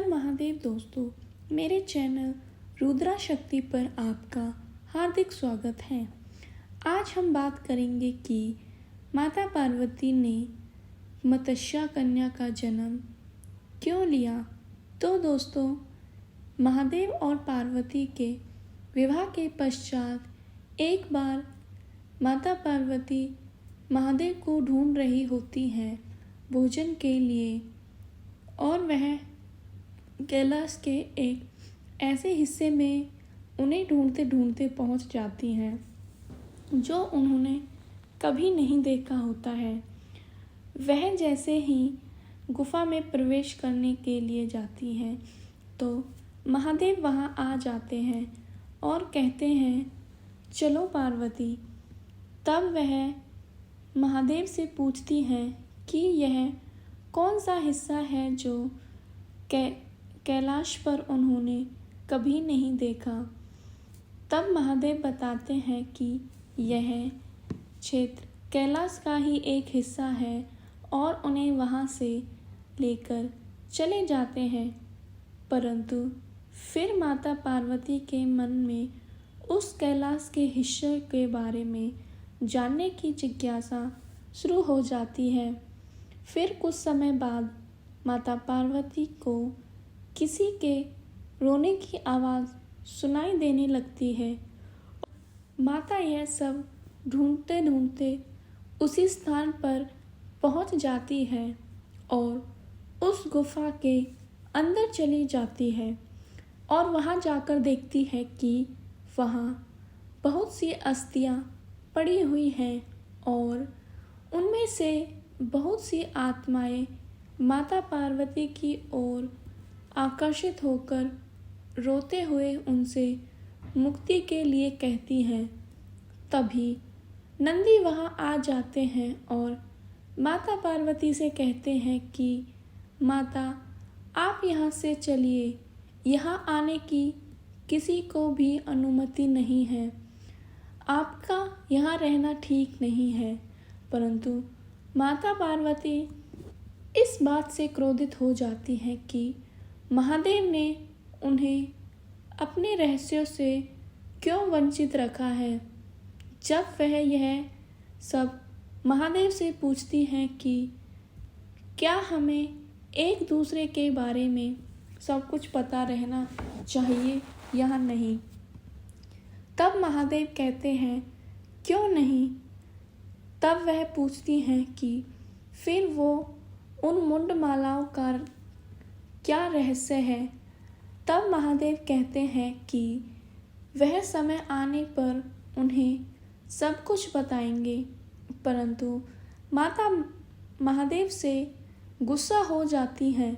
हर महादेव दोस्तों, मेरे चैनल रुद्रा शक्ति पर आपका हार्दिक स्वागत है। आज हम बात करेंगे कि माता पार्वती ने मत्स्य कन्या का जन्म क्यों लिया। तो दोस्तों, महादेव और पार्वती के विवाह के पश्चात एक बार माता पार्वती महादेव को ढूंढ रही होती हैं भोजन के लिए, और वह कैलाश के एक ऐसे हिस्से में उन्हें ढूंढते ढूंढते पहुंच जाती हैं जो उन्होंने कभी नहीं देखा होता है। वह जैसे ही गुफा में प्रवेश करने के लिए जाती हैं तो महादेव वहां आ जाते हैं और कहते हैं, चलो पार्वती। तब वह महादेव से पूछती हैं कि यह कौन सा हिस्सा है जो कैलाश पर उन्होंने कभी नहीं देखा। तब महादेव बताते हैं कि यह क्षेत्र कैलाश का ही एक हिस्सा है और उन्हें वहां से लेकर चले जाते हैं। परंतु फिर माता पार्वती के मन में उस कैलाश के हिस्से के बारे में जानने की जिज्ञासा शुरू हो जाती है। फिर कुछ समय बाद माता पार्वती को किसी के रोने की आवाज़ सुनाई देने लगती है। माता यह सब ढूंढते ढूंढते उसी स्थान पर पहुंच जाती है और उस गुफा के अंदर चली जाती है और वहां जाकर देखती है कि वहां बहुत सी अस्थियां पड़ी हुई हैं और उनमें से बहुत सी आत्माएं माता पार्वती की ओर आकर्षित होकर रोते हुए उनसे मुक्ति के लिए कहती हैं। तभी नंदी वहां आ जाते हैं और माता पार्वती से कहते हैं कि माता, आप यहाँ से चलिए, यहाँ आने की किसी को भी अनुमति नहीं है। आपका यहाँ रहना ठीक नहीं है। परंतु माता पार्वती इस बात से क्रोधित हो जाती हैं कि महादेव ने उन्हें अपने रहस्यों से क्यों वंचित रखा है। जब वह यह सब महादेव से पूछती हैं कि क्या हमें एक दूसरे के बारे में सब कुछ पता रहना चाहिए या नहीं, तब महादेव कहते हैं, क्यों नहीं। तब वह पूछती हैं कि फिर वो उन मुंडमालाओं का क्या रहस्य है। तब महादेव कहते हैं कि वह समय आने पर उन्हें सब कुछ बताएंगे। परंतु माता महादेव से गुस्सा हो जाती हैं।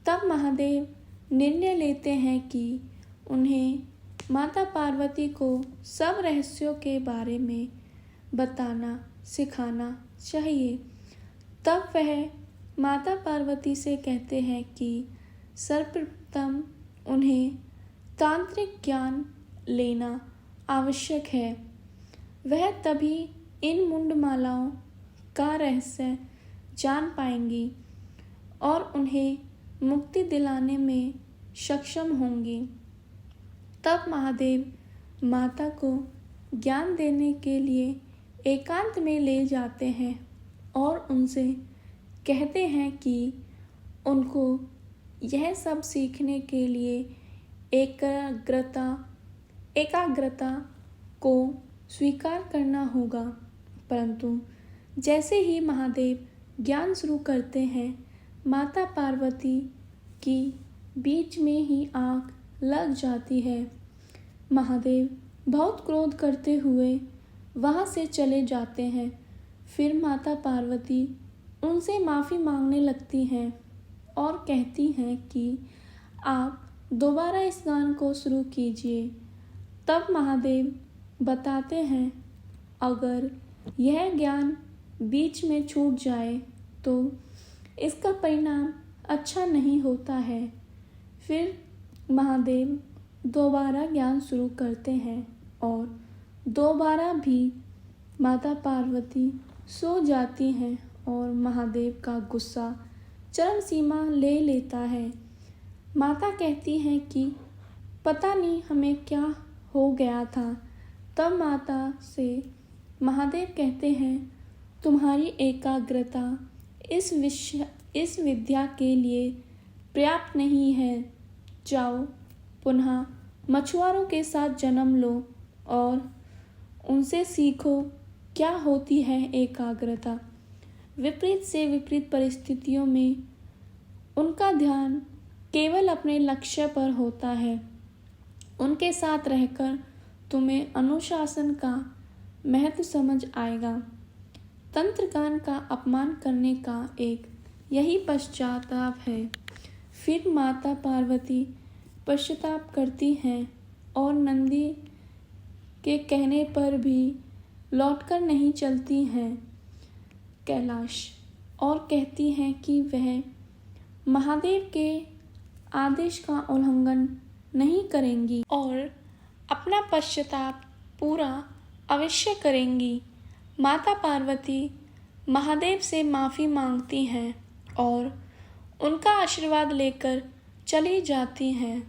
तब महादेव निर्णय लेते हैं कि उन्हें माता पार्वती को सब रहस्यों के बारे में बताना सिखाना चाहिए। तब वह माता पार्वती से कहते हैं कि सर्वप्रथम उन्हें तांत्रिक ज्ञान लेना आवश्यक है। वह तभी इन मुंडमालाओं का रहस्य जान पाएंगी और उन्हें मुक्ति दिलाने में सक्षम होंगी। तब महादेव माता को ज्ञान देने के लिए एकांत में ले जाते हैं और उनसे कहते हैं कि उनको यह सब सीखने के लिए एकाग्रता को स्वीकार करना होगा। परंतु जैसे ही महादेव ज्ञान शुरू करते हैं, माता पार्वती की बीच में ही आग लग जाती है। महादेव बहुत क्रोध करते हुए वहां से चले जाते हैं। फिर माता पार्वती उनसे माफ़ी मांगने लगती हैं और कहती हैं कि आप दोबारा इस गान को शुरू कीजिए। तब महादेव बताते हैं, अगर यह ज्ञान बीच में छूट जाए तो इसका परिणाम अच्छा नहीं होता है। फिर महादेव दोबारा ज्ञान शुरू करते हैं और दोबारा भी माता पार्वती सो जाती हैं और महादेव का गुस्सा चरम सीमा ले लेता है। माता कहती हैं कि पता नहीं हमें क्या हो गया था। तब माता से महादेव कहते हैं, तुम्हारी एकाग्रता इस विद्या के लिए पर्याप्त नहीं है। जाओ पुनः मछुआरों के साथ जन्म लो और उनसे सीखो क्या होती है एकाग्रता। विपरीत से विपरीत परिस्थितियों में उनका ध्यान केवल अपने लक्ष्य पर होता है। उनके साथ रहकर तुम्हें अनुशासन का महत्व समझ आएगा। तंत्रज्ञान का अपमान करने का एक यही पश्चाताप है। फिर माता पार्वती पश्चाताप करती हैं और नंदी के कहने पर भी लौटकर नहीं चलती हैं कैलाश, और कहती हैं कि वह महादेव के आदेश का उल्लंघन नहीं करेंगी और अपना पश्चाताप पूरा अवश्य करेंगी। माता पार्वती महादेव से माफ़ी मांगती हैं और उनका आशीर्वाद लेकर चली जाती हैं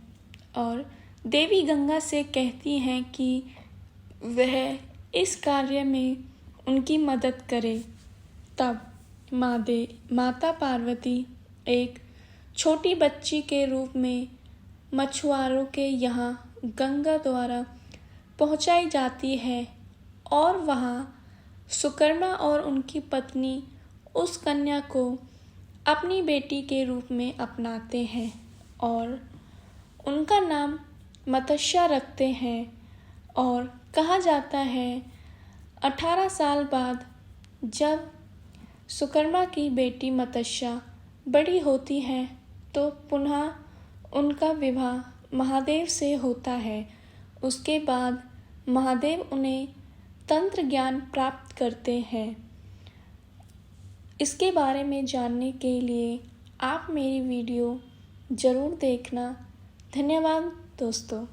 और देवी गंगा से कहती हैं कि वह इस कार्य में उनकी मदद करे। तब माता पार्वती एक छोटी बच्ची के रूप में मछुआरों के यहाँ गंगा द्वारा पहुँचाई जाती है और वहाँ सुकर्मा और उनकी पत्नी उस कन्या को अपनी बेटी के रूप में अपनाते हैं और उनका नाम मत्स्य रखते हैं। और कहा जाता है 18 साल बाद जब सुकर्मा की बेटी मत्स्य बड़ी होती है तो पुनः उनका विवाह महादेव से होता है। उसके बाद महादेव उन्हें तंत्र ज्ञान प्राप्त करते हैं। इसके बारे में जानने के लिए आप मेरी वीडियो ज़रूर देखना। धन्यवाद दोस्तों।